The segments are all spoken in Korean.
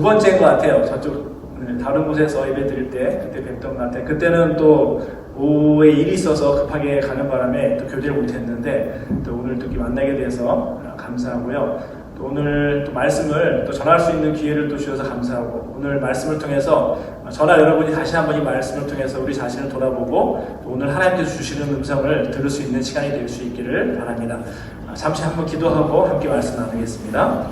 번째인 것 같아요. 저쪽 다른 곳에서 예배 드릴 때 그때 뵀던 것 같아요. 그때는 또 오후에 일이 있어서 급하게 가는 바람에 또 교제를 못했는데 또 오늘 또 이렇게 만나게 돼서 감사하고요. 또 오늘 또 말씀을 또 전할 수 있는 기회를 또 주셔서 감사하고, 오늘 말씀을 통해서 저나 여러분이 다시 한번 이 말씀을 통해서 우리 자신을 돌아보고 또 오늘 하나님께서 주시는 음성을 들을 수 있는 시간이 될 수 있기를 바랍니다. 잠시 한번 기도하고 함께 말씀 나누겠습니다.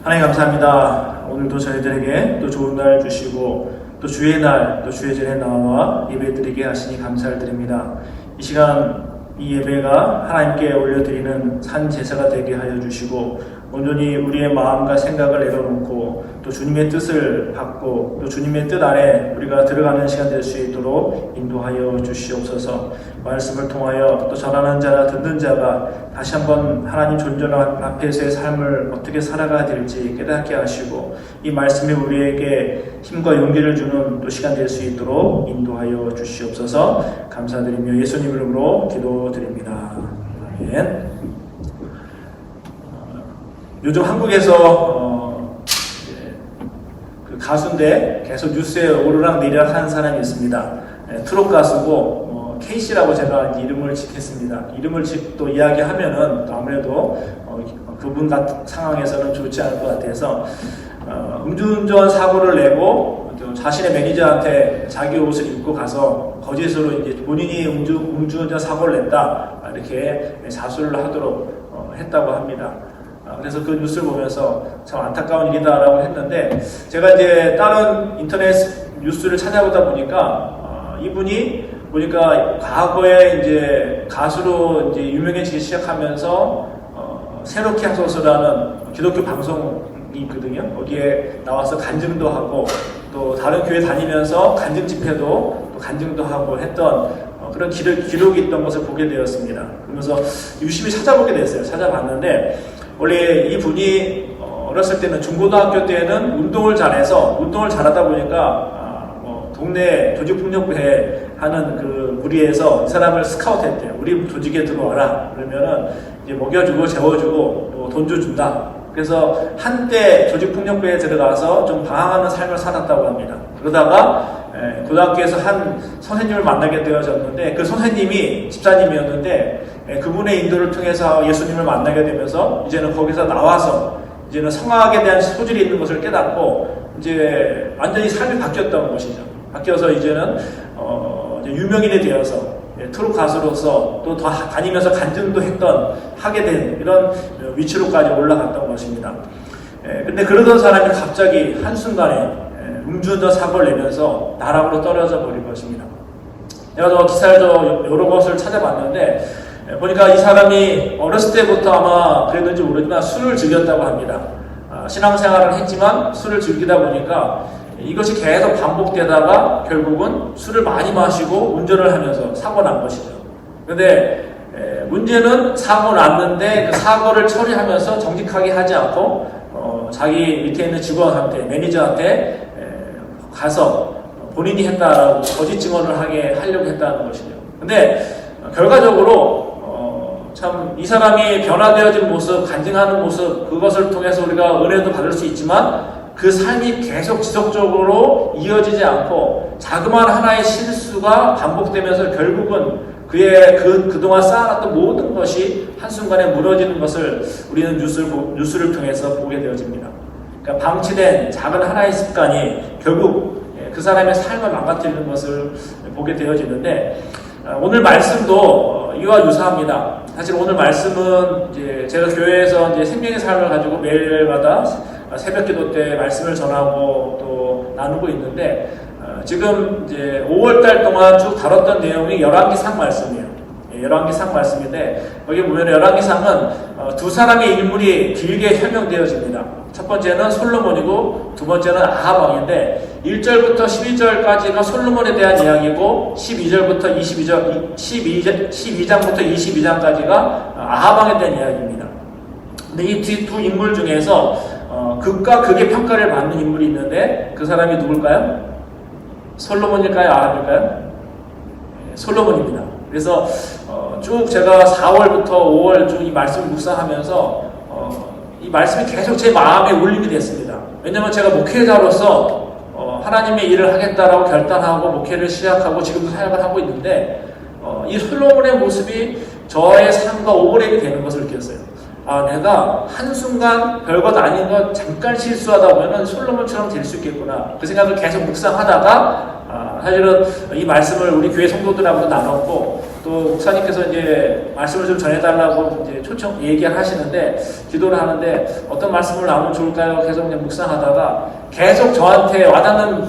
하나님 감사합니다. 오늘도 저희들에게 또 좋은 날 주시고 또 주의 날, 또 주의 전에 나와 예배드리게 하시니 감사를 드립니다. 이 시간 이 예배가 하나님께 올려드리는 산 제사가 되게 하여 주시고, 온전히 우리의 마음과 생각을 내려놓고 또 주님의 뜻을 받고 또 주님의 뜻 안에 우리가 들어가는 시간 될 수 있도록 인도하여 주시옵소서. 말씀을 통하여 또 전하는 자나 듣는 자가 다시 한번 하나님 존재한 앞에서의 삶을 어떻게 살아가야 될지 깨닫게 하시고, 이 말씀이 우리에게 힘과 용기를 주는 또 시간 될 수 있도록 인도하여 주시옵소서. 감사드리며 예수님 이름으로 기도드립니다. 아멘. 요즘 한국에서 그 가수인데 계속 뉴스에 오르락 내리락 하는 사람이 있습니다. 트롯 가수고 K씨라고 제가 이름을 짓겠습니다. 이름을 또 이야기하면은 또 아무래도 그분 같은 상황에서는 좋지 않을 것 같아서 음주운전 사고를 내고 자신의 매니저한테 자기 옷을 입고 가서 거짓으로 이제 본인이 음주운전 사고를 냈다 이렇게 자수를 하도록 했다고 합니다. 그래서 그 뉴스를 보면서 참 안타까운 일이다라고 했는데, 제가 이제 다른 인터넷 뉴스를 찾아보다 보니까 이분이 보니까 과거에 이제 가수로 이제 유명해지기 시작하면서 새롭게 하소서라는 기독교 방송이 있거든요. 거기에 나와서 간증도 하고 또 다른 교회 다니면서 간증 집회도 또 간증도 하고 했던 그런 기록이 있던 것을 보게 되었습니다. 그러면서 유심히 찾아보게 됐어요. 찾아봤는데 원래 이 분이 어렸을 때는 중고등학교 때는 운동을 잘해서 운동을 잘하다 보니까 동네 조직폭력배 하는 그 무리에서 이 사람을 스카우트했대요. 우리 조직에 들어와라. 그러면은 이제 먹여주고 재워주고 또 돈도 준다. 그래서 한때 조직폭력배에 들어가서 좀 방황하는 삶을 살았다고 합니다. 그러다가 고등학교에서 한 선생님을 만나게 되어졌는데, 그 선생님이 집사님이었는데 그분의 인도를 통해서 예수님을 만나게 되면서 이제는 거기서 나와서 이제는 성악에 대한 소질이 있는 것을 깨닫고 이제 완전히 삶이 바뀌었던 것이죠. 바뀌어서 이제는 이제 유명인이 되어서 트롯 가수로서 또 더 다니면서 간증도 하게 된 이런 위치로까지 올라갔던 것입니다. 근데 그러던 사람이 갑자기 한순간에 음주운전 사고를 내면서 나락으로 떨어져 버린 것입니다. 제가 저 기사를 여러 것을 찾아봤는데 보니까 이 사람이 어렸을 때부터 아마 그랬는지 모르지만 술을 즐겼다고 합니다. 신앙생활을 했지만 술을 즐기다 보니까 이것이 계속 반복되다가 결국은 술을 많이 마시고 운전을 하면서 사고 난 것이죠. 그런데 문제는 사고 났는데 그 사고를 처리하면서 정직하게 하지 않고 자기 밑에 있는 직원한테, 매니저한테 가서 본인이 했다라고 거짓 증언을 하려고 했다는 것이죠. 근데 결과적으로 참 이 사람이 변화되어진 모습, 간증하는 모습, 그것을 통해서 우리가 은혜도 받을 수 있지만 그 삶이 계속 지속적으로 이어지지 않고 자그마한 하나의 실수가 반복되면서 결국은 그의 그동안 쌓아놨던 모든 것이 한순간에 무너지는 것을 우리는 뉴스를 통해서 보게 되어집니다. 그러니까 방치된 작은 하나의 습관이 결국 그 사람의 삶을 망가뜨리는 것을 보게 되어지는데, 오늘 말씀도 이와 유사합니다. 사실 오늘 말씀은 이제 제가 교회에서 이제 생명의 삶을 가지고 매일마다 새벽 기도 때 말씀을 전하고 또 나누고 있는데, 지금 이제 5월달 동안 쭉 다뤘던 내용이 열왕기상 말씀이에요. 열왕기상 말씀인데, 여기 보면 열왕기상은 두 사람의 인물이 길게 설명되어집니다. 첫 번째는 솔로몬이고 두 번째는 아합 왕인데, 1절부터 12절까지가 솔로몬에 대한 이야기고 12장부터 22장까지가 아합 왕에 대한 이야기입니다. 근데 이 두 인물 중에서 극과 극의 평가를 받는 인물이 있는데, 그 사람이 누굴까요? 솔로몬일까요? 아합일까요? 솔로몬입니다. 그래서 쭉 제가 4월부터 5월 쭉 이 말씀을 묵상하면서 이 말씀이 계속 제 마음에 울림이 됐습니다. 왜냐면 제가 목회자로서 하나님의 일을 하겠다라고 결단하고 목회를 시작하고 지금도 사역을 하고 있는데 이 솔로몬의 모습이 저의 삶과 오버랩이 되는 것을 느꼈어요. 내가 한순간 별것 아닌 것 잠깐 실수하다 보면 솔로몬처럼 될 수 있겠구나. 그 생각을 계속 묵상하다가 사실은 이 말씀을 우리 교회 성도들하고도 나눴고 또 목사님께서 이제 말씀을 좀 전해달라고 이제 얘기하시는데 기도를 하는데 어떤 말씀을 나누면 좋을까요? 계속 그냥 묵상하다가 계속 저한테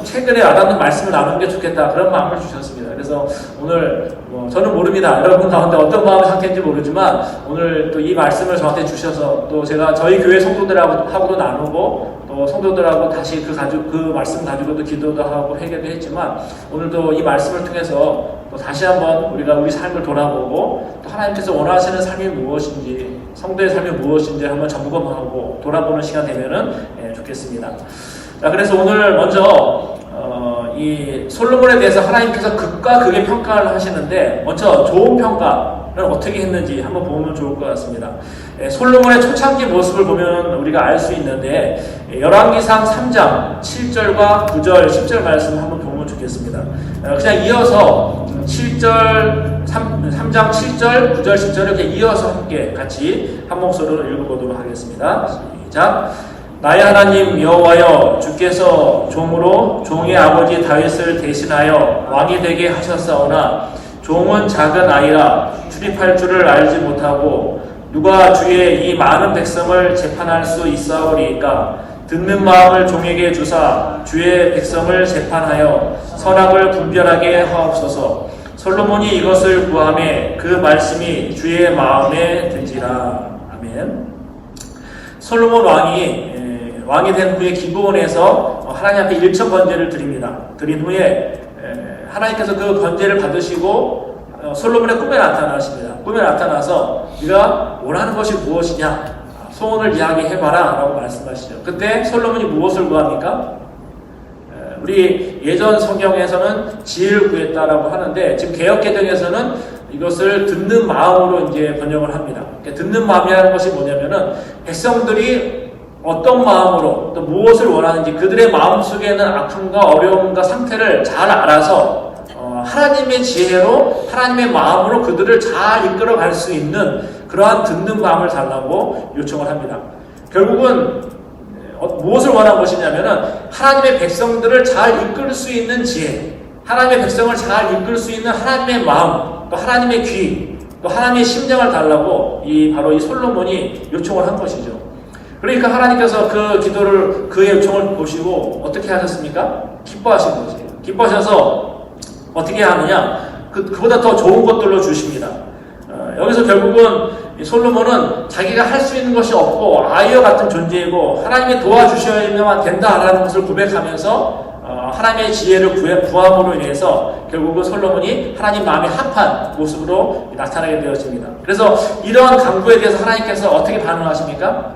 최근에 와닿는 말씀을 나누는 게 좋겠다. 그런 마음을 주셨습니다. 그래서 오늘 저는 모릅니다. 여러분 가운데 어떤 마음의 상태인지 모르지만 오늘 또 이 말씀을 저한테 주셔서 또 제가 저희 교회 성도들하고도 나누고 또 성도들하고 다시 그 말씀 가지고도 기도도 하고 회개도 했지만 오늘도 이 말씀을 통해서 또 다시 한번 우리가 우리 삶을 돌아보고 또 하나님께서 원하시는 삶이 무엇인지 성도의 삶이 무엇인지 한번 점검하고 돌아보는 시간 되면은 좋겠습니다. 자, 그래서 오늘 먼저 이 솔로몬에 대해서 하나님께서 극과 극의 평가를 하시는데 먼저 좋은 평가를 어떻게 했는지 한번 보면 좋을 것 같습니다. 솔로몬의 초창기 모습을 보면 우리가 알 수 있는데 열왕기상 3장 7절과 9절 10절 말씀 한번 보면 좋겠습니다. 그냥 이어서 3장 7절 9절 10절을 그냥 이어서 함께 같이 한 목소리로 읽어보도록 하겠습니다. 시작. 나의 하나님 여호와여, 주께서 종으로 종의 아버지 다윗을 대신하여 왕이 되게 하셨사오나 종은 작은 아이라 출입할 줄을 알지 못하고 누가 주의 이 많은 백성을 재판할 수 있사오리이까. 듣는 마음을 종에게 주사 주의 백성을 재판하여 선악을 분별하게 하옵소서. 솔로몬이 이것을 구하매 그 말씀이 주의 마음에 들지라. 아멘. 솔로몬 왕이 된 후에 기브온에서 하나님 앞에 일천 번제를 드립니다. 드린 후에 하나님께서 그 번제를 받으시고 솔로몬의 꿈에 나타나십니다. 꿈에 나타나서 네가 원하는 것이 무엇이냐, 소원을 이야기해봐라 라고 말씀하시죠. 그때 솔로몬이 무엇을 구합니까? 우리 예전 성경에서는 지혜를 구했다라고 하는데 지금 개역개정에서는 이것을 듣는 마음으로 이제 번역을 합니다. 듣는 마음이라는 것이 뭐냐면은 백성들이 어떤 마음으로 또 무엇을 원하는지 그들의 마음속에는 아픔과 어려움과 상태를 잘 알아서 하나님의 지혜로 하나님의 마음으로 그들을 잘 이끌어갈 수 있는 그러한 듣는 마음을 달라고 요청을 합니다. 결국은 무엇을 원한 것이냐면은 하나님의 백성들을 잘 이끌 수 있는 지혜, 하나님의 백성을 잘 이끌 수 있는 하나님의 마음, 또 하나님의 귀, 또 하나님의 심장을 달라고 바로 이 솔로몬이 요청을 한 것이죠. 그러니까 하나님께서 그의 요청을 보시고 어떻게 하셨습니까? 기뻐하신 거지. 기뻐하셔서 어떻게 하느냐? 그보다 더 좋은 것들로 주십니다. 여기서 결국은 솔로몬은 자기가 할 수 있는 것이 없고 아이와 같은 존재이고 하나님이 도와주셔야만 된다라는 것을 고백하면서 하나님의 지혜를 구함으로 인해서 결국은 솔로몬이 하나님 마음에 합한 모습으로 나타나게 되어집니다. 그래서 이러한 강구에 대해서 하나님께서 어떻게 반응하십니까?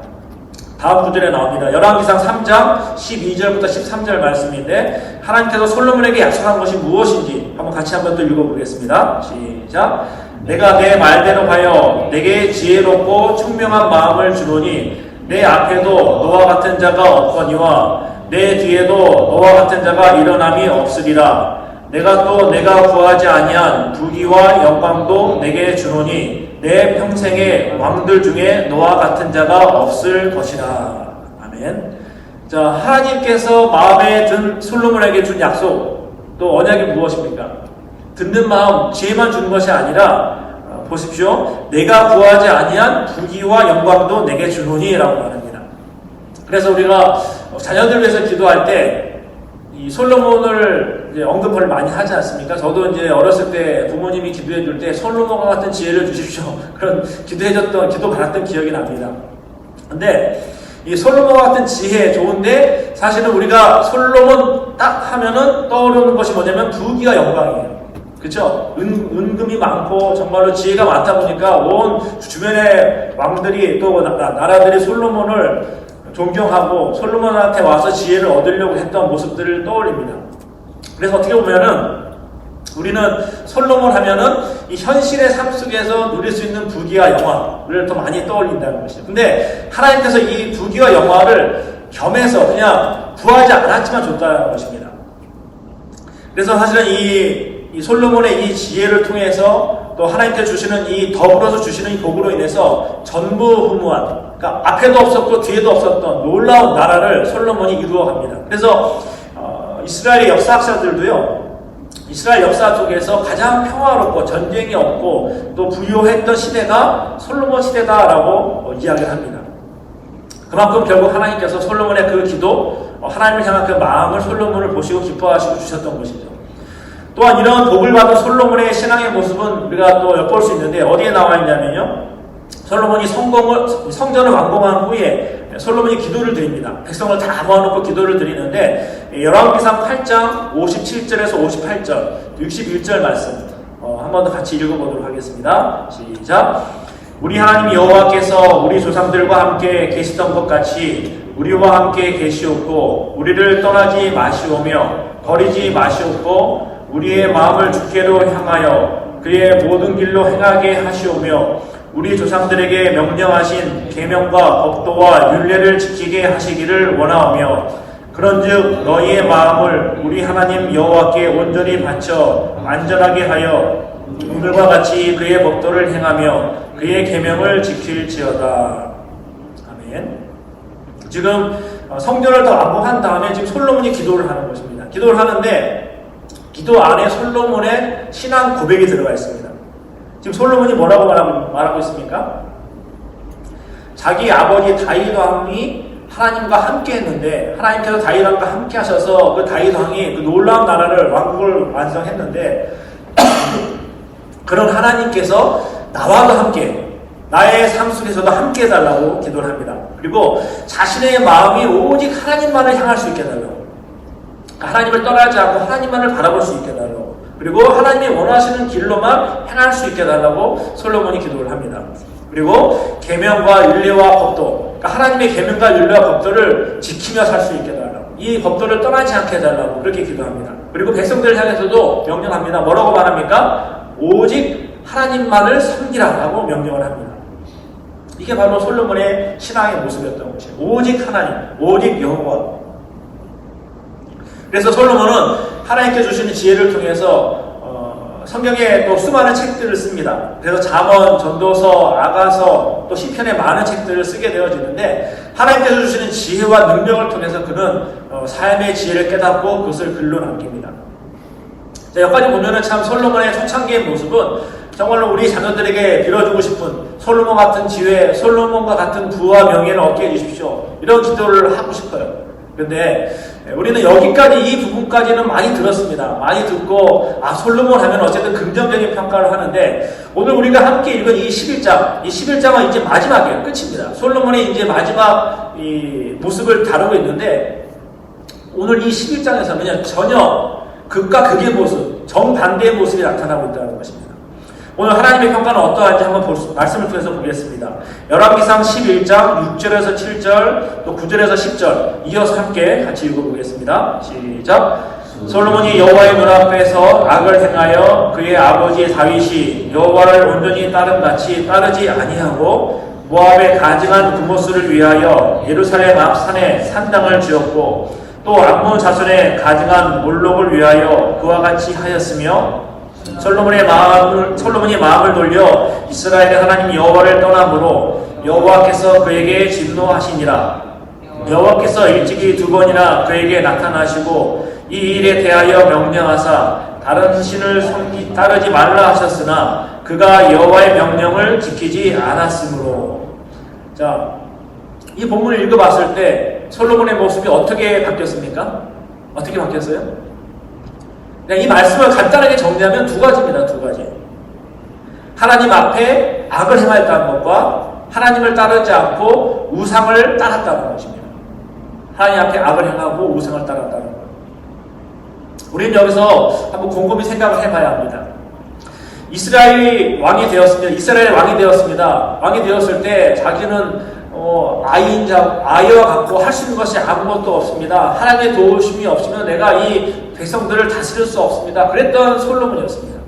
다음 구절에 나옵니다. 열왕기상 3장 12절부터 13절 말씀인데 하나님께서 솔로몬에게 약속한 것이 무엇인지 같이 한번 또 읽어보겠습니다. 시작. 내가 내 말대로 하여 내게 지혜롭고 총명한 마음을 주노니 내 앞에도 너와 같은 자가 없거니와 내 뒤에도 너와 같은 자가 일어남이 없으리라. 내가 구하지 아니한 부귀와 영광도 내게 주노니 내 평생의 왕들 중에 너와 같은 자가 없을 것이라. 아멘. 자, 하나님께서 마음에 든 솔로몬에게 준 약속, 또 언약이 무엇입니까? 듣는 마음, 지혜만 주는 것이 아니라 보십시오. 내가 구하지 아니한 부귀와 영광도 내게 주노니 라고 말합니다. 그래서 우리가 자녀들 위해서 기도할 때 이 솔로몬을 이제 언급을 많이 하지 않습니까? 저도 이제 어렸을 때 부모님이 기도해 줄 때 솔로몬과 같은 지혜를 주십시오. 그런 기도 받았던 기억이 납니다. 근데 이 솔로몬과 같은 지혜 좋은데 사실은 우리가 솔로몬 딱 하면은 떠오르는 것이 뭐냐면 부귀와 영광이에요. 그렇죠? 은금이 많고 정말로 지혜가 많다 보니까 온 주변의 왕들이 또 나라들이 솔로몬을 존경하고 솔로몬한테 와서 지혜를 얻으려고 했던 모습들을 떠올립니다. 그래서 어떻게 보면은 우리는 솔로몬 하면은 이 현실의 삶 속에서 누릴 수 있는 부귀와 영화를 더 많이 떠올린다는 것이죠. 근데 하나님께서 이 부귀와 영화를 겸해서 그냥 구하지 않았지만 줬다는 것입니다. 그래서 사실은 이 솔로몬의 이 지혜를 통해서 또 하나님께 주시는 이 더불어서 주시는 이 복으로 인해서 전부후무한, 그러니까 앞에도 없었고 뒤에도 없었던 놀라운 나라를 솔로몬이 이루어갑니다. 그래서 이스라엘의 역사학자들도요, 이스라엘 역사 속에서 가장 평화롭고 전쟁이 없고 또 부유했던 시대가 솔로몬 시대다라고 이야기를 합니다. 그만큼 결국 하나님께서 솔로몬의 그 기도, 하나님을 향한 그 마음을 솔로몬을 보시고 기뻐하시고 주셨던 것이죠. 또한 이런 복을 받은 솔로몬의 신앙의 모습은 우리가 또 엿볼 수 있는데 어디에 나와 있냐면요, 솔로몬이 성전을 완공한 후에 솔로몬이 기도를 드립니다. 백성을 다 모아놓고 기도를 드리는데 열왕기상 8장 57절에서 58절 61절 말씀 한 번 더 같이 읽어보도록 하겠습니다. 시작. 우리 하나님 여호와께서 우리 조상들과 함께 계시던 것 같이 우리와 함께 계시옵고 우리를 떠나지 마시오며 버리지 마시옵고 우리의 마음을 주께로 향하여 그의 모든 길로 행하게 하시오며 우리 조상들에게 명령하신 계명과 법도와 율례를 지키게 하시기를 원하오며 그런즉 너희의 마음을 우리 하나님 여호와께 온전히 바쳐 안전하게 하여 오늘과 같이 그의 법도를 행하며 그의 계명을 지킬지어다. 아멘. 지금 성전을 다 완공한 다음에 지금 솔로몬이 기도를 하는 것입니다. 기도를 하는데 기도 안에 솔로몬의 신앙 고백이 들어가 있습니다. 지금 솔로몬이 뭐라고 말하고 있습니까? 자기 아버지 다윗 왕이 하나님과 함께 했는데 하나님께서 다윗 왕과 함께 하셔서 그 다윗 왕이 그 놀라운 나라를 왕국을 완성했는데 그런 하나님께서 나와도 함께 나의 삶 속에서도 함께 해달라고 기도를 합니다. 그리고 자신의 마음이 오직 하나님만을 향할 수 있게 해달라고, 하나님을 떠나지 않고 하나님만을 바라볼 수 있게 해달라고, 그리고 하나님이 원하시는 길로만 행할 수 있게 해달라고 솔로몬이 기도를 합니다. 그리고 계명과 율례와 법도, 그러니까 하나님의 계명과 율례와 법도를 지키며 살 수 있게 해달라고, 이 법도를 떠나지 않게 해달라고 그렇게 기도합니다. 그리고 백성들을 향해서도 명령합니다. 뭐라고 말합니까? 오직 하나님만을 섬기라라고 명령을 합니다. 이게 바로 솔로몬의 신앙의 모습이었던 것이에요. 오직 하나님, 오직 여호와. 그래서 솔로몬은 하나님께 주시는 지혜를 통해서 성경에 또 수많은 책들을 씁니다. 그래서 잠언, 전도서, 아가서, 또 시편의 많은 책들을 쓰게 되어지는데 하나님께서 주시는 지혜와 능력을 통해서 그는 삶의 지혜를 깨닫고 그것을 글로 남깁니다. 자, 여기까지 보면은 참 솔로몬의 초창기의 모습은 정말로 우리 자녀들에게 빌어주고 싶은 솔로몬 같은 지혜, 솔로몬과 같은 부와 명예를 얻게 해주십시오. 이런 기도를 하고 싶어요. 그런데 우리는 여기까지 이 부분까지는 많이 들었습니다. 많이 듣고 솔로몬 하면 어쨌든 긍정적인 평가를 하는데 오늘 우리가 함께 읽은 이 11장, 이 11장은 이제 마지막이에요. 끝입니다. 솔로몬이 이제 마지막 이 모습을 다루고 있는데 오늘 이 11장에서는요 전혀 극과 극의 모습, 정반대의 모습이 나타나고 있다는 것입니다. 오늘 하나님의 평가는 어떠한지 한번 말씀을 통해서 보겠습니다. 열왕기상 11장 6절에서 7절 또 9절에서 10절 이어서 함께 같이 읽어보겠습니다. 시작. 솔로몬이 여호와의 눈앞에서 악을 행하여 그의 아버지 다윗이 여호와를 온전히 따름같이 따르지 아니하고 모압의 가증한 구모스를 위하여 예루살렘 앞 산에 산당을 지었고 또 암몬 자손의 가증한 몰록을 위하여 그와 같이 하였으며 솔로몬이 마음을 돌려 이스라엘의 하나님 여호와를 떠남으로 여호와께서 그에게 진노하시니라. 여호와께서 일찍이 2번이나 그에게 나타나시고 이 일에 대하여 명령하사 다른 신을 따르지 말라 하셨으나 그가 여호와의 명령을 지키지 않았으므로. 자, 이 본문을 읽어봤을 때 솔로몬의 모습이 어떻게 바뀌었습니까? 어떻게 바뀌었어요? 이 말씀을 간단하게 정리하면 두 가지입니다. 두 가지. 하나님 앞에 악을 행하였다는 것과 하나님을 따르지 않고 우상을 따랐다는 것입니다. 하나님 앞에 악을 행하고 우상을 따랐다는 것. 우리는 여기서 한번 곰곰이 생각을 해봐야 합니다. 이스라엘의 왕이 되었습니다. 왕이 되었을 때 자기는 아이와 같고 할 수 있는 것이 아무것도 없습니다. 하나님의 도우심이 없으면 내가 이 백성들을 다스릴 수 없습니다. 그랬던 솔로몬이었습니다.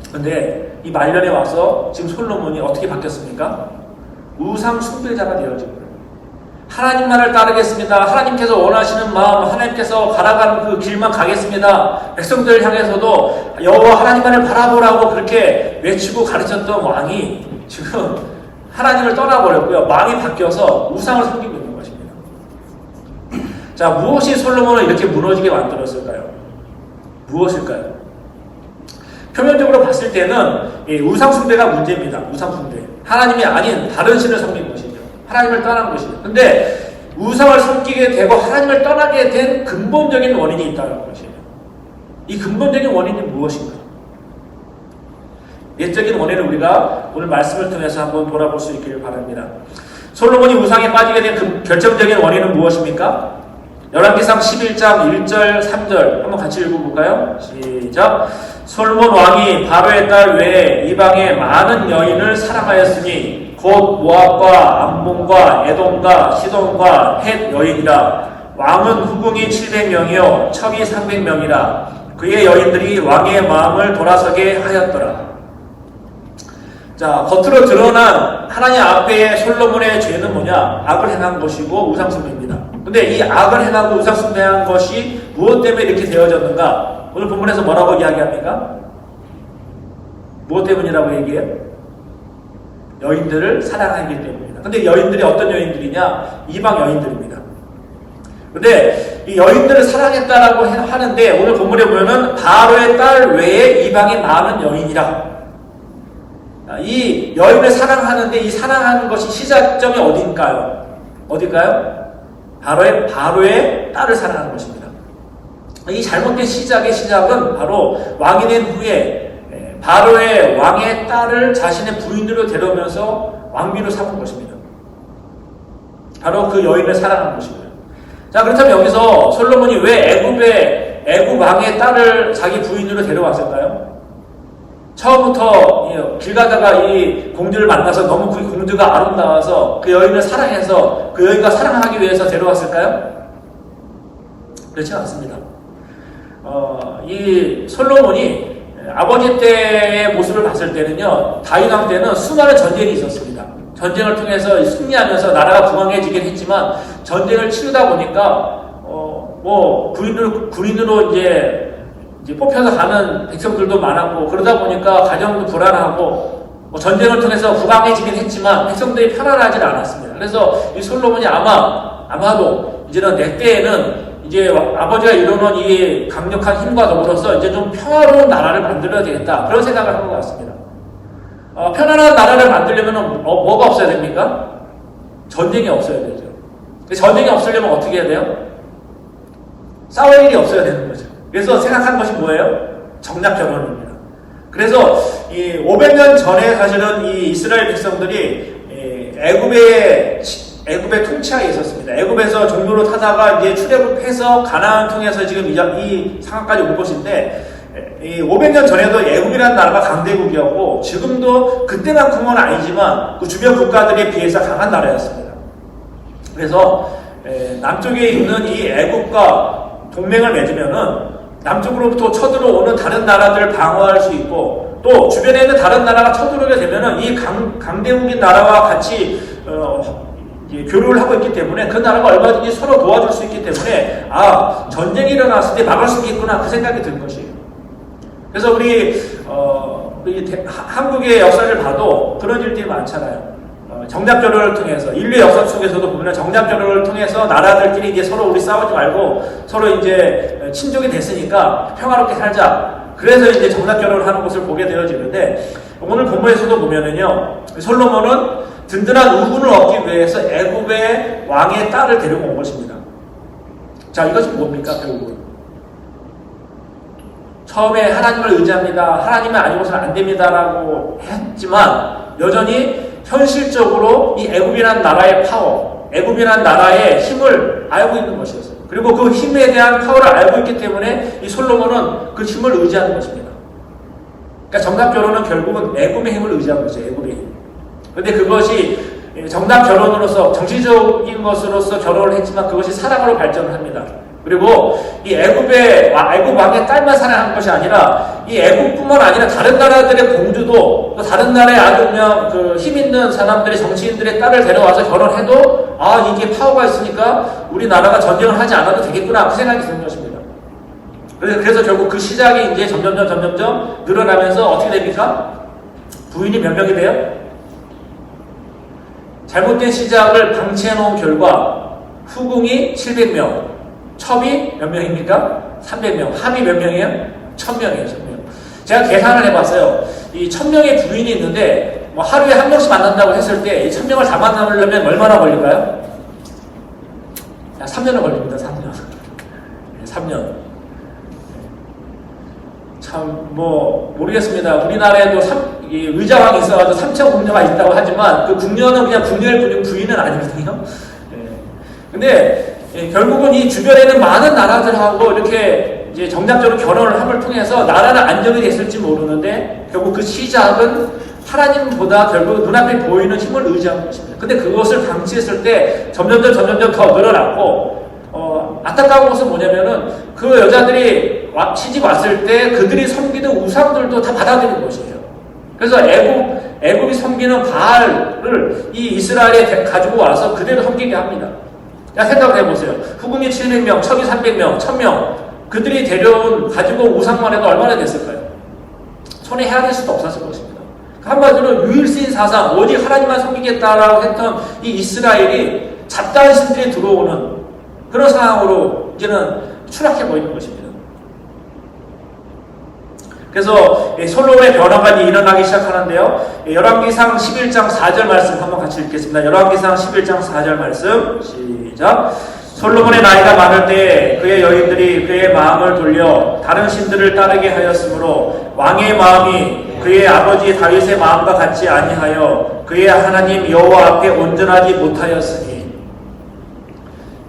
그런데 이 말년에 와서 지금 솔로몬이 어떻게 바뀌었습니까? 우상 숭배자가 되어진 거예요. 하나님만을 따르겠습니다. 하나님께서 원하시는 마음, 하나님께서 가라가는 그 길만 가겠습니다. 백성들을 향해서도 여호와 하나님만을 바라보라고 그렇게 외치고 가르쳤던 왕이 지금 하나님을 떠나버렸고요. 마음이 바뀌어서 우상을 섬기고 있는 것입니다. 자, 무엇이 솔로몬을 이렇게 무너지게 만들었을까요? 무엇일까요? 표면적으로 봤을 때는 우상 숭배가 문제입니다. 우상 숭배. 하나님이 아닌 다른 신을 섬긴 것이죠. 하나님을 떠난 것이죠. 근데 우상을 섬기게 되고 하나님을 떠나게 된 근본적인 원인이 있다는 것이에요. 이 근본적인 원인이 무엇인가? 예적인 원인을 우리가 오늘 말씀을 통해서 한번 돌아볼 수 있기를 바랍니다. 솔로몬이 우상에 빠지게 된 결정적인 원인은 무엇입니까? 열왕기상 11장 1절 3절 한번 같이 읽어볼까요? 시작. 솔로몬 왕이 바로의 딸 외에 이방의 많은 여인을 사랑하였으니 곧 모압과 암몬과 에돔과 시돈과 헷 여인이라. 왕은 후궁이 700명이요 척이 300명이라. 그의 여인들이 왕의 마음을 돌아서게 하였더라. 자, 겉으로 드러난 하나님 앞에 솔로몬의 죄는 뭐냐? 악을 행한 것이고 우상숭배입니다. 근데 이 악을 행하고 우상숭배한 것이 무엇 때문에 이렇게 되어졌는가? 오늘 본문에서 뭐라고 이야기합니까? 무엇 때문이라고 얘기해요? 여인들을 사랑하기 때문입니다. 근데 여인들이 어떤 여인들이냐? 이방 여인들입니다. 근데 이 여인들을 사랑했다라고 하는데 오늘 본문에 보면은 바로의 딸 외에 이방에 많은 여인이라. 이 여인을 사랑하는데 이 사랑하는 것이 시작점이 어딘가요? 어딜까요? 바로의 딸을 사랑하는 것입니다. 이 잘못된 시작은 바로 왕이 된 후에 바로의 왕의 딸을 자신의 부인으로 데려오면서 왕비로 삼은 것입니다. 바로 그 여인을 사랑하는 것이고요. 자, 그렇다면 여기서 솔로몬이 왜 애굽 왕의 딸을 자기 부인으로 데려왔을까요? 처음부터 길 가다가 이 공주를 만나서 너무 그 공주가 아름다워서 그 여인을 사랑해서 그 여인과 사랑하기 위해서 데려왔을까요? 그렇지 않습니다. 이 솔로몬이 아버지 때의 모습을 봤을 때는요, 다윗 왕 때는 수많은 전쟁이 있었습니다. 전쟁을 통해서 승리하면서 나라가 부강해지긴 했지만 전쟁을 치르다 보니까 군인으로 이제 뽑혀서 가는 백성들도 많았고 그러다 보니까 가정도 불안하고 전쟁을 통해서 부강해지긴 했지만 백성들이 편안하지 않았습니다. 그래서 이 솔로몬이 아마도 이제는 내 때에는 이제 아버지가 이루는 이 강력한 힘과 더불어서 이제 좀 평화로운 나라를 만들어야 되겠다 그런 생각을 한 것 같습니다. 편안한 나라를 만들려면 뭐가 없어야 됩니까? 전쟁이 없어야 되죠. 전쟁이 없으려면 어떻게 해야 돼요? 싸울 일이 없어야 되는 거죠. 그래서 생각한 것이 뭐예요? 정략 결혼입니다. 그래서 이 500년 전에 사실은 이 이스라엘 백성들이 애굽의 통치하에 있었습니다. 애굽에서 종로로 타다가 이제 출애굽 해서 가나안 통해서 지금 이 상황까지 온 것인데, 이 500년 전에도 애굽이라는 나라가 강대국이었고 지금도 그때만큼은 아니지만 그 주변 국가들에 비해서 강한 나라였습니다. 그래서 남쪽에 있는 이 애굽과 동맹을 맺으면은 남쪽으로부터 쳐들어오는 다른 나라들을 방어할 수 있고 또 주변에 있는 다른 나라가 쳐들어오게 되면은 이 강대국인 나라와 같이 교류를 하고 있기 때문에 그 나라가 얼마든지 서로 도와줄 수 있기 때문에 전쟁이 일어났을 때 막을 수 있겠구나 그 생각이 든 것이에요. 그래서 우리 한국의 역사를 봐도 그런 일들이 많잖아요. 정략결혼을 통해서 인류 역사 속에서도 보면 정략결혼을 통해서 나라들끼리 이제 서로 우리 싸우지 말고 서로 이제 친족이 됐으니까 평화롭게 살자. 그래서 이제 정략결혼을 하는 것을 보게 되어지는데 오늘 본문에서도 보면은요 솔로몬은 든든한 우군을 얻기 위해서 애굽의 왕의 딸을 데리고 온 것입니다. 자, 이것이 뭡니까 결국은? 처음에 하나님을 의지합니다. 하나님이 아니고서는 안 됩니다라고 했지만 여전히 현실적으로 이 애굽이라는 나라의 파워, 애굽이라는 나라의 힘을 알고 있는 것이었어요. 그리고 그 힘에 대한 파워를 알고 있기 때문에 이 솔로몬은 그 힘을 의지하는 것입니다. 그러니까 정답 결혼은 결국은 애굽의 힘을 의지하는 거죠. 애굽의 힘. 그런데 그것이 정답 결혼으로서 정치적인 것으로서 결혼을 했지만 그것이 사랑으로 발전을 합니다. 그리고 이 애굽 왕의 딸만 사랑한 것이 아니라 이 애굽뿐만 아니라 다른 나라들의 공주도 또 다른 나라의 아주 그냥 그 힘 있는 사람들의 정치인들의 딸을 데려와서 결혼해도 이게 파워가 있으니까 우리나라가 전쟁을 하지 않아도 되겠구나 그 생각이 드는 것입니다. 그래서 결국 그 시작이 이제 점점 늘어나면서 어떻게 됩니까? 부인이 몇 명이 돼요? 잘못된 시작을 방치해 놓은 결과 후궁이 700명, 첩이 몇 명입니까? 300명. 함이 몇 명이에요? 1000명이에요. 1000명. 제가 계산을 해봤어요. 이 1000명의 부인이 있는데 뭐 하루에 한 명씩 만난다고 했을 때 이 1000명을 다 만나려면 얼마나 걸릴까요? 3년은 걸립니다. 3년. 3년. 참 모르겠습니다. 우리나라에도 의자왕이 있어가지고 3천 궁녀가 있다고 하지만 그 궁녀는 그냥 궁녀일 뿐이고 부인은 아니거든요. 근데 결국은 이 주변에는 많은 나라들하고 이렇게 이제 정략적으로 결혼을 함을 통해서 나라는 안정이 됐을지 모르는데 결국 그 시작은 하나님보다 결국 눈앞에 보이는 힘을 의지한 것입니다. 근데 그것을 방치했을 때 점점 더 늘어났고 안타까운 것은 뭐냐면은 그 여자들이 시집 왔을 때 그들이 섬기는 우상들도 다 받아들인 것이에요. 그래서 애굽이 섬기는 바알을 이 이스라엘에 가지고 와서 그대로 섬기게 합니다. 자, 생각을 해보세요. 후궁이 700명, 첩이 300명, 1000명. 그들이 데려온, 가지고 온 우상만 해도 얼마나 됐을까요? 손에 헤아릴 수도 없었을 것입니다. 한마디로 유일신 사상, 오직 하나님만 섬기겠다라고 했던 이 이스라엘이 잡다한 신들이 들어오는 그런 상황으로 이제는 추락해 보이는 것입니다. 그래서 솔로몬의 변화가 일어나기 시작하는데요. 열왕기상 11장 4절 말씀 한번 같이 읽겠습니다. 열왕기상 11장 4절 말씀 시작. 솔로몬의 나이가 많을 때 그의 여인들이 그의 마음을 돌려 다른 신들을 따르게 하였으므로 왕의 마음이 그의 아버지 다윗의 마음과 같지 아니하여 그의 하나님 여호와 앞에 온전하지 못하였으니.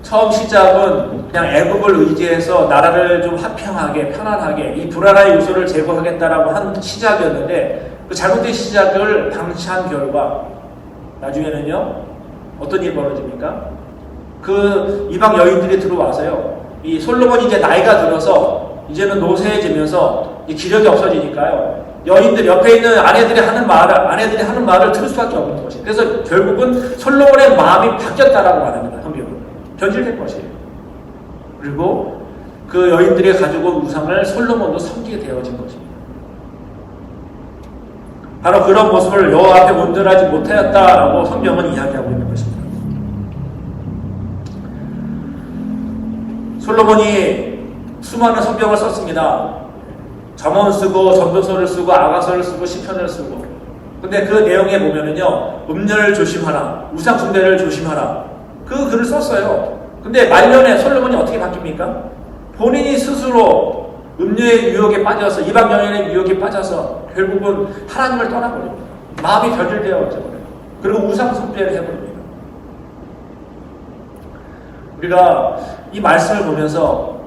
처음 시작은 그냥 애굽을 의지해서 나라를 좀 화평하게 편안하게 이 불안한 요소를 제거하겠다라고 한 시작이었는데 그 잘못된 시작을 방치한 결과 나중에는요 어떤 일이 벌어집니까? 그 이방 여인들이 들어와서요 이 솔로몬이 이제 나이가 들어서 이제는 노쇠해지면서 기력이 없어지니까요 여인들 옆에 있는 아내들이 하는 말을 들을 수밖에 없는 것이에요. 그래서 결국은 솔로몬의 마음이 바뀌었다라고 말합니다. 성경은 변질된 것이에요. 그리고 그 여인들이 가지고 온 우상을 솔로몬도 섬기게 되어진 것입니다. 바로 그런 모습을 여호와 앞에 온전하지 못하였다라고 성경은 이야기하고 있는 것입니다. 솔로몬이 수많은 성경을 썼습니다. 잠언 쓰고 전도서를 쓰고 아가서를 쓰고 시편을 쓰고. 근데 그 내용에 보면은요 음녀를 조심하라, 우상 숭배를 조심하라. 그 글을 썼어요. 근데 말년에 솔로몬이 어떻게 바뀝니까? 본인이 스스로 음녀의 유혹에 빠져서 이방 여인의 유혹에 빠져서 결국은 하나님을 떠나버립니다. 마음이 변질되어 버려요. 그리고 우상 숭배를 해버립니다. 우리가 이 말씀을 보면서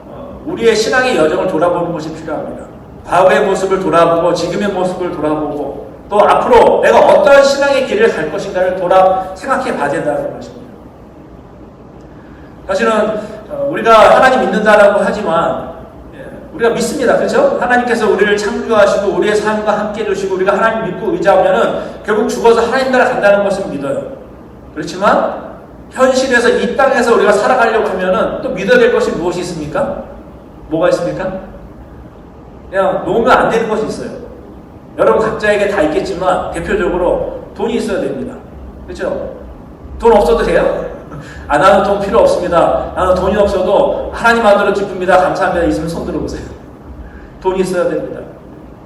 우리의 신앙의 여정을 돌아보는 것이 필요합니다. 과거의 모습을 돌아보고 지금의 모습을 돌아보고 또 앞으로 내가 어떠한 신앙의 길을 갈 것인가를 생각해 봐야 된다는 것입니다. 사실은 우리가 하나님 믿는다라고 하지만 우리가 믿습니다. 그렇죠? 하나님께서 우리를 창조하시고 우리의 삶과 함께 해주시고 우리가 하나님 믿고 의지하면은 결국 죽어서 하나님 나라 간다는 것을 믿어요. 그렇지만 현실에서 이 땅에서 우리가 살아가려고 하면은 또 믿어야 될 것이 무엇이 있습니까? 뭐가 있습니까? 그냥 놓으면 안 되는 것이 있어요. 여러분 각자에게 다 있겠지만 대표적으로 돈이 있어야 됩니다. 그렇죠? 돈 없어도 돼요? 나는 돈 필요 없습니다. 나는 돈이 없어도 하나님 안으로 기쁩니다. 감사합니다. 있으면 손 들어보세요. 돈이 있어야 됩니다.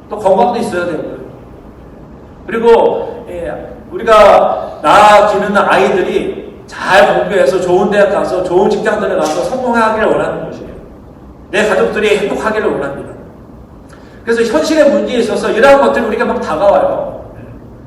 또 건강도 있어야 되고요. 그리고 우리가 기르는 아이들이 잘 공부해서 좋은 대학 가서 좋은 직장들에 가서 성공하기를 원하는 것이에요. 내 가족들이 행복하기를 원합니다. 그래서 현실의 문제에 있어서 이러한 것들이 우리가 막 다가와요.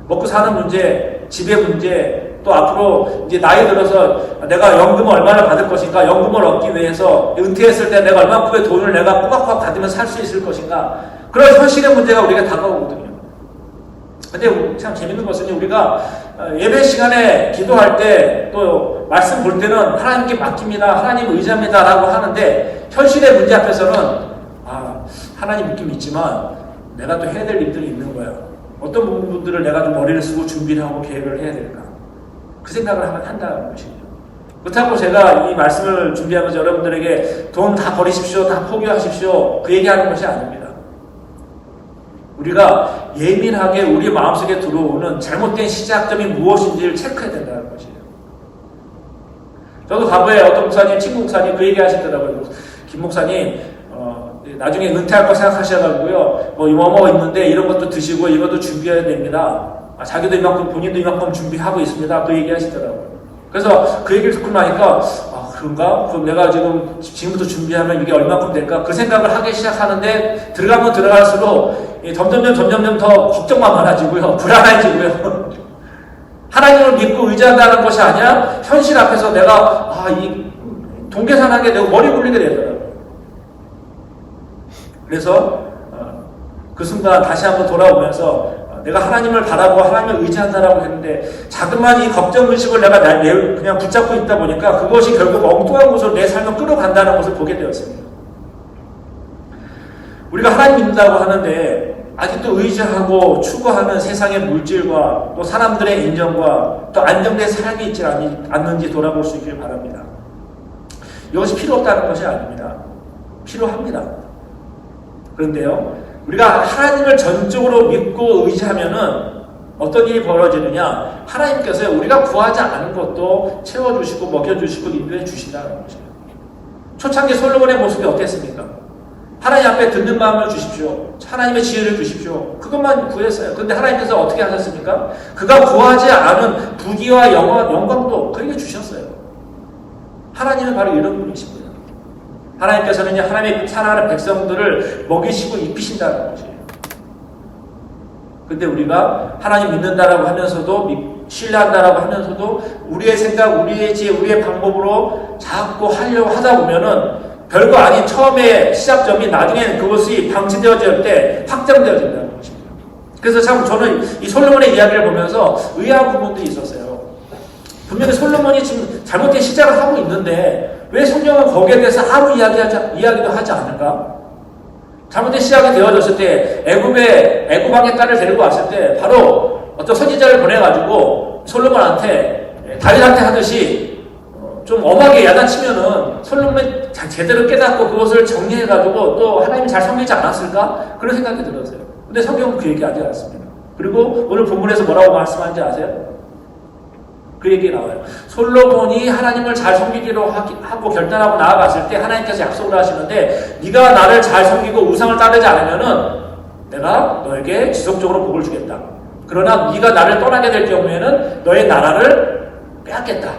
먹고 사는 문제, 집의 문제, 또 앞으로 이제 나이 들어서 내가 연금을 얼마나 받을 것인가, 연금을 얻기 위해서 은퇴했을 때 내가 얼마큼의 돈을 내가 꼬박꼬박 받으면 살 수 있을 것인가, 그런 현실의 문제가 우리가 다가오거든요. 근데 참 재밌는 것은 우리가 예배 시간에 기도할 때 또 말씀 볼 때는 하나님께 맡깁니다, 하나님 의지합니다 라고 하는데 현실의 문제 앞에서는 하나님 믿긴 있지만 내가 또 해야 될 일들이 있는 거야. 어떤 부분들을 내가 좀 머리를 쓰고 준비를 하고 계획을 해야 될까? 그 생각을 한다는 것이죠. 그렇다고 제가 이 말씀을 준비하면서 여러분들에게 돈 다 버리십시오, 다 포기하십시오, 그 얘기하는 것이 아닙니다. 우리가 예민하게 우리 마음속에 들어오는 잘못된 시작점이 무엇인지를 체크해야 된다는 것이에요. 저도 과거에 어떤 목사님, 친구 목사님 그 얘기 하시더라고요. 김 목사님, 나중에 은퇴할 거 생각하셔가지고요, 뭐 있는데 이런 것도 드시고 이것도 준비해야 됩니다. 자기도 이만큼, 본인도 이만큼 준비하고 있습니다. 그 얘기 하시더라고요. 그래서 그 얘기를 듣고 나니까, 그런가? 그럼 내가 지금부터 준비하면 이게 얼마큼 될까? 그 생각을 하기 시작하는데, 들어가면 들어갈수록, 점점점 더 걱정만 많아지고요. 불안해지고요. 하나님을 믿고 의지한다는 것이 아니라, 현실 앞에서 내가, 이 동계산하게 내가 머리 굴리게 되더라고요. 그래서, 그 순간 다시 한번 돌아오면서, 내가 하나님을 바라보고 하나님을 의지한다라고 했는데 자그마한 이 걱정의식을 내가 그냥 붙잡고 있다 보니까 그것이 결국 엉뚱한 곳으로 내 삶을 끌어간다는 것을 보게 되었습니다. 우리가 하나님 믿는다고 하는데 아직도 의지하고 추구하는 세상의 물질과 또 사람들의 인정과 또 안정된 삶이 있지 않는지 돌아볼 수 있길 바랍니다. 이것이 필요 없다는 것이 아닙니다. 필요합니다. 그런데요, 우리가 하나님을 전적으로 믿고 의지하면은 어떤 일이 벌어지느냐? 하나님께서 우리가 구하지 않은 것도 채워주시고 먹여주시고 인도해 주신다는 것이에요. 초창기 솔로몬의 모습이 어땠습니까? 하나님 앞에 듣는 마음을 주십시오. 하나님의 지혜를 주십시오. 그것만 구했어요. 그런데 하나님께서 어떻게 하셨습니까? 그가 구하지 않은 부귀와 영광도 그에게 주셨어요. 하나님은 바로 이런 분이십니다. 하나님께서는 하나님의 사랑하는 백성들을 먹이시고 입히신다는 것이에요. 근데 우리가 하나님 믿는다라고 하면서도, 신뢰한다라고 하면서도, 우리의 생각, 우리의 지혜, 우리의 방법으로 자꾸 하려고 하다 보면은 별거 아닌 처음에 시작점이 나중에는 그것이 방치되어질 때 확장되어진다는 것입니다. 그래서 참 저는 이 솔로몬의 이야기를 보면서 의아한 부분들이 있었어요. 분명히 솔로몬이 지금 잘못된 시작을 하고 있는데 왜 성경은 거기에 대해서 아무 이야기도 하지 않을까? 잘못된 시작이 되어졌을 때 애굽 왕의 딸을 데리고 왔을 때 바로 어떤 선지자를 보내가지고 솔로몬한테 다윗한테 하듯이 좀 엄하게 야단치면은 솔로몬이 제대로 깨닫고 그것을 정리해가지고 또 하나님이 잘 섬기지 않았을까? 그런 생각이 들었어요. 근데 성경은 그 얘기하지 않습니다. 그리고 오늘 본문에서 뭐라고 말씀하는지 아세요? 그 얘기 나와요. 솔로몬이 하나님을 잘 섬기기로 하고 결단하고 나아갔을 때 하나님께서 약속을 하시는데 네가 나를 잘 섬기고 우상을 따르지 않으면은 내가 너에게 지속적으로 복을 주겠다. 그러나 네가 나를 떠나게 될 경우에는 너의 나라를 빼앗겠다.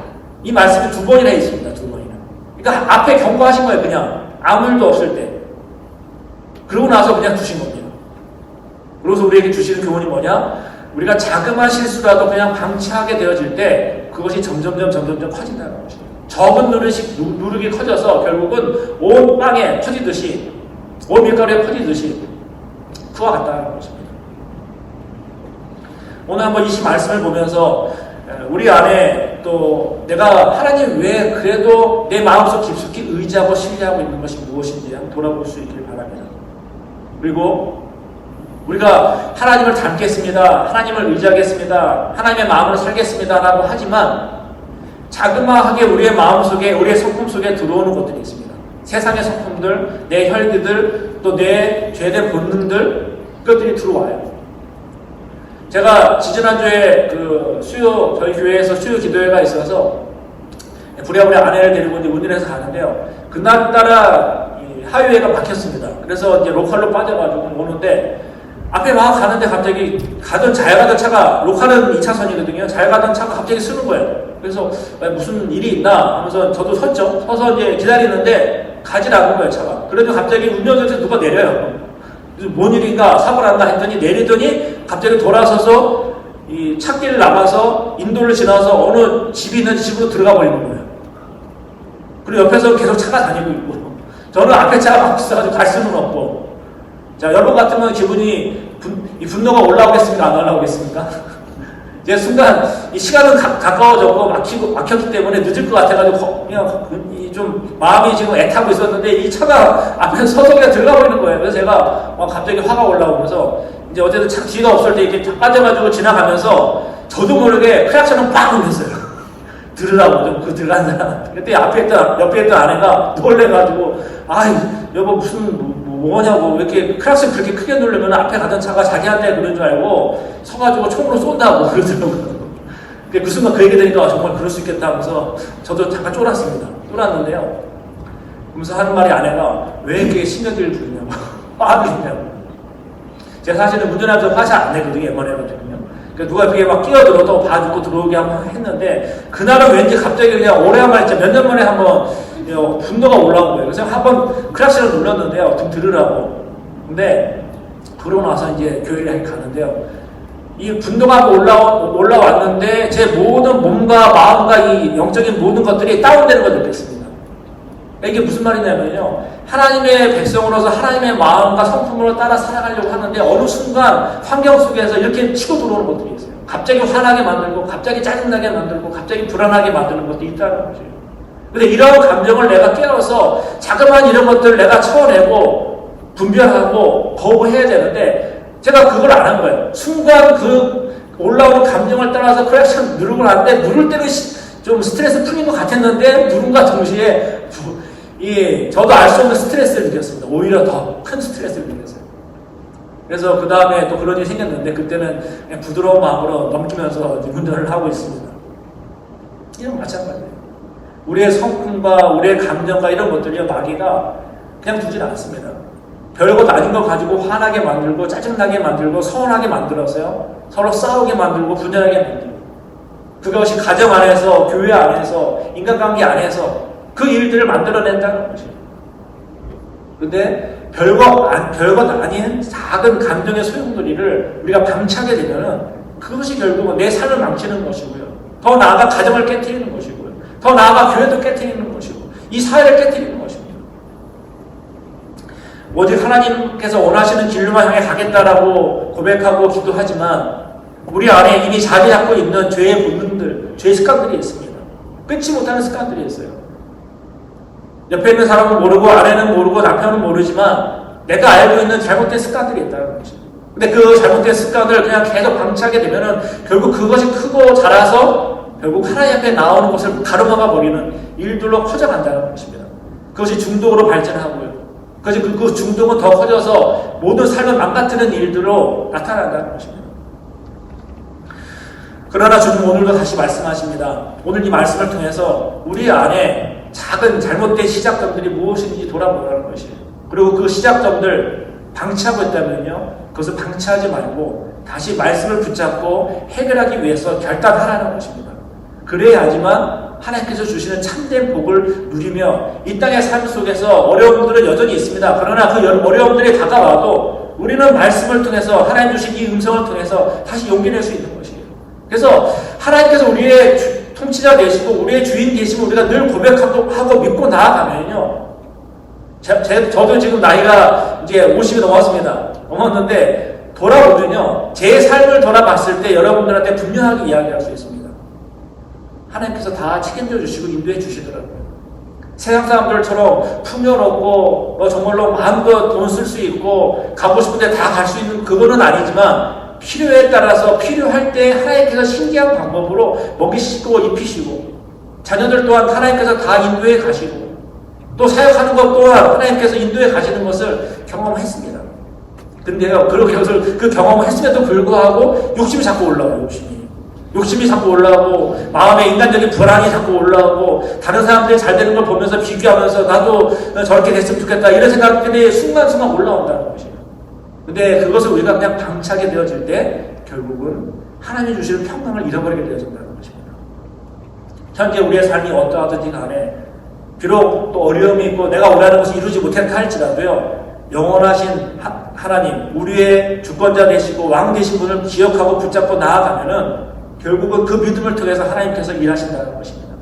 이 말씀이 2번이나 있습니다. 2번이나. 그러니까 앞에 경고하신 거예요. 그냥 아무 일도 없을 때. 그러고 나서 그냥 주신 겁니다. 그래서 우리에게 주시는 교훈이 뭐냐? 우리가 자그마한 실수라도 그냥 방치하게 되어질 때 그것이 점점점 커진다는 것이에요. 적은 누룩이 커져서 결국은 온 빵에 퍼지듯이, 온 밀가루에 퍼지듯이 그와 같다는 것입니다. 오늘 한번 이 말씀을 보면서 우리 안에 또 내가 하나님 외에 그래도 내 마음속 깊숙이 의지하고 신뢰하고 있는 것이 무엇인지 한번 돌아볼 수 있길 바랍니다. 그리고 우리가 하나님을 닮겠습니다. 하나님을 의지하겠습니다. 하나님의 마음으로 살겠습니다. 라고 하지만 자그마하게 우리의 마음속에, 우리의 성품 속에 들어오는 것들이 있습니다. 세상의 성품들, 내 혈기들, 또 내 죄된 본능들, 그것들이 들어와요. 제가 지지난주에 저희 교회에서 수요 기도회가 있어서 부랴부랴 아내를 데리고 이제 운전해서 가는데요. 그날따라 하이웨이가 막혔습니다. 그래서 이제 로컬로 빠져가지고 오는데 앞에 막 가는데 갑자기 잘 가던 차가, 로컬은 2차선이거든요. 잘 가던 차가 갑자기 쓰는 거예요. 그래서 무슨 일이 있나 하면서 저도 섰죠. 서서 이제 기다리는데 가지 않은 거예요, 차가. 그래도 갑자기 운전석에서 누가 내려요. 그래서 뭔 일인가, 사고 났나 했더니 내리더니 갑자기 돌아서서 이 찾기를 나가서 인도를 지나서 어느 집이 있는 집으로 들어가 버리는 거예요. 그리고 옆에서 계속 차가 다니고 있고. 저는 앞에 차가 막 있어가지고 갈 수는 없고. 자, 여러분 같으면 기분이 분노가 올라오겠습니까? 안 올라오겠습니까? 제 순간 이 시간은 가까워졌고 막혔기 때문에 늦을 것 같아가지고 그냥 좀 마음이 지금 애타고 있었는데 이 차가 앞에 서서히 들어가 버리는 거예요. 그래서 제가 갑자기 화가 올라오면서 이제 어쨌든 차 뒤가 없을 때 이렇게 빠져가지고 지나가면서 저도 모르게 크락션을 빵 울렸어요. 들으라고 좀 그 들어간 사람. 그때 옆에 있던 아내가 놀래가지고 여보 무슨 뭐냐고 왜 이렇게 크락션 그렇게 크게 누르면 앞에 가던 차가 자기한테 그런 줄 알고 서가지고 총으로 쏜다고 그러더라고요. 그 순간 그 얘기 들으니까 정말 그럴 수 있겠다 하면서 저도 잠깐 쫄았습니다. 쫄았는데요. 그러면서 하는 말이 아내가 왜 이렇게 신경질을 부리냐고 화를 내냐고. 제가 사실은 운전하면서 화시 안 내거든요. 웬만해가지고요. 누가 그게 막 끼어들어도 봐주고 들어오게 한번 했는데 그날은 왠지 갑자기 그냥 오래간만에 몇 년 만에 한번 분노가 올라온 거예요. 그래서 한번 크락션을 눌렀는데요. 좀 들으라고. 근데 그러고 나서 이제 교회를 가는데요. 이 분노가 올라왔는데 제 모든 몸과 마음과 이 영적인 모든 것들이 다운되는 걸 느꼈습니다. 이게 무슨 말이냐면요. 하나님의 백성으로서 하나님의 마음과 성품으로 따라 살아가려고 하는데 어느 순간 환경 속에서 이렇게 치고 들어오는 것들이 있어요. 갑자기 화나게 만들고 갑자기 짜증나게 만들고 갑자기 불안하게 만드는 것도 있다는 거죠. 근데 이런 감정을 내가 깨워서 자그마한 이런 것들을 내가 쳐내고 분별하고 거부해야 되는데 제가 그걸 안 한 거예요. 순간 그 올라오는 감정을 따라서 크랙션 누르고 났는데 누를 때는 좀 스트레스 풀린 것 같았는데 누군가 동시에 저도 알 수 없는 스트레스를 느꼈습니다. 오히려 더 큰 스트레스를 느꼈어요. 그래서 그 다음에 또 그런 일이 생겼는데 그때는 그냥 부드러운 마음으로 넘기면서 운전을 하고 있습니다. 이런 마찬가지예요. 우리의 성품과 우리의 감정과 이런 것들이 마귀가 그냥 두질 않습니다. 별것 아닌 거 가지고 화나게 만들고 짜증나게 만들고 서운하게 만들어서요. 서로 싸우게 만들고 분열하게 만들고 그것이 가정 안에서 교회 안에서 인간관계 안에서 그 일들을 만들어낸다는 것이에요. 근데 별것 아닌 작은 감정의 소용돌이를 우리가 방치하게 되면은 그것이 결국은 내 삶을 망치는 것이고요. 더 나아가 가정을 깨트리는 것이고요. 더 나아가 교회도 깨트리는 것이고 이 사회를 깨트리는 것입니다. 오직 하나님께서 원하시는 길로만 향해 가겠다라고 고백하고 기도하지만 우리 안에 이미 자리 잡고 있는 죄의 본능들, 죄의 습관들이 있습니다. 끊지 못하는 습관들이 있어요. 옆에 있는 사람은 모르고 아내는 모르고 남편은 모르지만 내가 알고 있는 잘못된 습관들이 있다는 거죠. 근데 그 잘못된 습관을 그냥 계속 방치하게 되면은 결국 그것이 크고 자라서 결국 하나님 앞에 나오는 것을 가로막아 버리는 일들로 커져간다는 것입니다. 그것이 중독으로 발전하고요. 그것이 그 중독은 더 커져서 모든 삶을 망가뜨리는 일들로 나타난다는 것입니다. 그러나 주님 오늘도 다시 말씀하십니다. 오늘 이 말씀을 통해서 우리 안에 작은 잘못된 시작점들이 무엇인지 돌아보라는 것이에요. 그리고 그 시작점들 방치하고 있다면요. 그것을 방치하지 말고 다시 말씀을 붙잡고 해결하기 위해서 결단하라는 것입니다. 그래야지만 하나님께서 주시는 참된 복을 누리며 이 땅의 삶 속에서 어려움들은 여전히 있습니다. 그러나 그 어려움들이 다가와도 우리는 말씀을 통해서 하나님 주신 이 음성을 통해서 다시 용기 낼 수 있는 것이에요. 그래서 하나님께서 우리의 통치자 되시고 우리의 주인 되시면 우리가 늘 고백하고 믿고 나아가면요. 저도 지금 나이가 이제 50이 넘었는데 돌아보면요. 제 삶을 돌아봤을 때 여러분들한테 분명하게 이야기할 수 있습니다. 하나님께서 다 책임져 주시고 인도해 주시더라고요. 세상 사람들처럼 풍요롭고 정말로 마음껏 돈 쓸 수 있고 가고 싶은데 다 갈 수 있는 그거는 아니지만 필요에 따라서 필요할 때 하나님께서 신기한 방법으로 먹이시고 입히시고 자녀들 또한 하나님께서 다 인도해 가시고 또 사역하는 것 또한 하나님께서 인도해 가시는 것을 경험했습니다. 근데요, 그 경험을 했음에도 불구하고 욕심이 자꾸 올라와요. 욕심이 자꾸 올라오고 마음에 인간적인 불안이 자꾸 올라오고 다른 사람들이 잘 되는 걸 보면서 비교하면서 나도 저렇게 됐으면 좋겠다 이런 생각들이 순간순간 올라온다는 것이에요. 근데 그것을 우리가 그냥 방치하게 되어질 때 결국은 하나님이 주시는 평강을 잃어버리게 되어진다는 것입니다. 현재 우리의 삶이 어떠하든지 간에 비록 또 어려움이 있고 내가 원하는 것을 이루지 못했다 할지라도요. 영원하신 하나님, 우리의 주권자 되시고 왕 되신 분을 기억하고 붙잡고 나아가면은 결국은 그 믿음을 통해서 하나님께서 일하신다는 것입니다.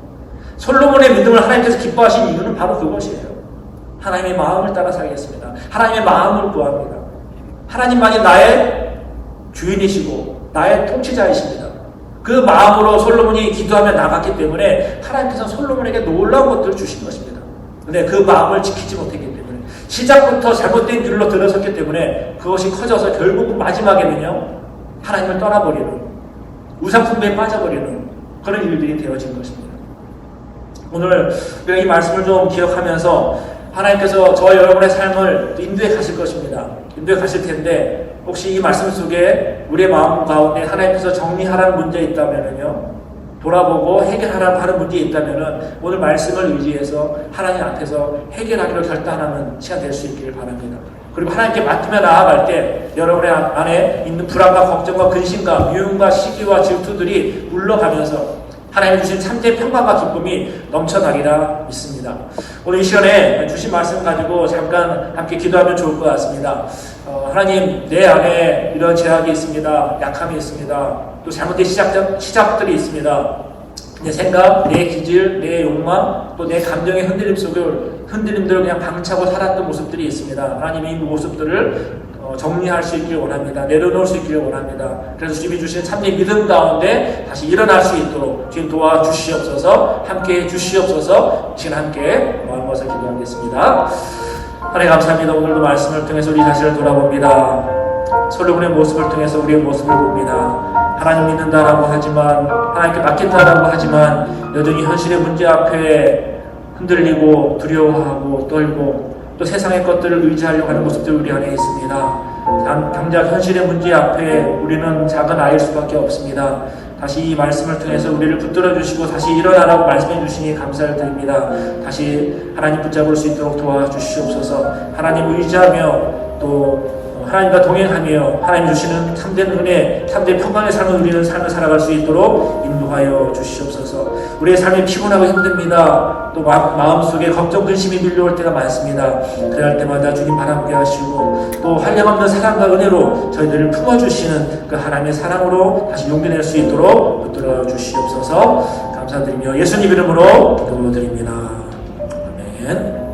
솔로몬의 믿음을 하나님께서 기뻐하신 이유는 바로 그것이에요. 하나님의 마음을 따라 살겠습니다. 하나님의 마음을 구합니다. 하나님만이 나의 주인이시고 나의 통치자이십니다. 그 마음으로 솔로몬이 기도하며 나갔기 때문에 하나님께서 솔로몬에게 놀라운 것들을 주신 것입니다. 근데 그 마음을 지키지 못했기 때문에 시작부터 잘못된 길로 들어섰기 때문에 그것이 커져서 결국 마지막에는요 하나님을 떠나버리는 우상숭배에 빠져버리는 그런 일들이 되어진 것입니다. 오늘 우리가 이 말씀을 좀 기억하면서 하나님께서 저와 여러분의 삶을 인도해 가실 것입니다. 인도해 가실 텐데 혹시 이 말씀 속에 우리의 마음 가운데 하나님께서 정리하라는 문제 있다면요 돌아보고 해결하라고 하는 문제 있다면은 오늘 말씀을 의지해서 하나님 앞에서 해결하기로 결단하는 시간 될 수 있기를 바랍니다. 그리고 하나님께 맡으며 나아갈 때 여러분의 안에 있는 불안과 걱정과 근심과 미움과 시기와 질투들이 물러가면서 하나님 주신 참된 평강과 기쁨이 넘쳐나리라 믿습니다. 오늘 이 시간에 주신 말씀 가지고 잠깐 함께 기도하면 좋을 것 같습니다. 하나님, 내 안에 이런 제약이 있습니다. 약함이 있습니다. 또 잘못된 시작들이 있습니다. 내 생각, 내 기질, 내 욕망, 또 내 감정의 흔들림들을 그냥 방치하고 살았던 모습들이 있습니다. 하나님 이 모습들을 정리할 수 있기를 원합니다. 내려놓을 수 있기를 원합니다. 그래서 주님이 주신 참된 믿음 가운데 다시 일어날 수 있도록 주님 도와주시옵소서, 함께 해주시옵소서. 지금 함께 마음 모아서 기도하겠습니다. 하나님 감사합니다. 오늘도 말씀을 통해서 우리 자신을 돌아봅니다. 솔로몬의 모습을 통해서 우리의 모습을 봅니다. 하나님 믿는다라고 하지만, 하나님께 맡긴다라고 하지만 여전히 현실의 문제 앞에 흔들리고 두려워하고 떨고 또 세상의 것들을 의지하려고 하는 모습들이 우리 안에 있습니다. 당장 현실의 문제 앞에 우리는 작은 아이일 수밖에 없습니다. 다시 이 말씀을 통해서 우리를 붙들어 주시고 다시 일어나라고 말씀해 주시니 감사를 드립니다. 다시 하나님 붙잡을 수 있도록 도와주시옵소서. 하나님 의지하며 또 하나님과 동행하며 하나님 주시는 참된 은혜, 참된 평강의 삶을 누리는 삶을 살아갈 수 있도록 인도하여 주시옵소서. 우리의 삶이 피곤하고 힘듭니다. 또 마음속에 걱정, 근심이 밀려올 때가 많습니다. 그럴 때마다 주님 바라보게 하시고 또 한량없는 사랑과 은혜로 저희들을 품어주시는 그 하나님의 사랑으로 다시 용기 낼 수 있도록 붙들어 주시옵소서. 감사드리며 예수님 이름으로 기도드립니다. 아멘.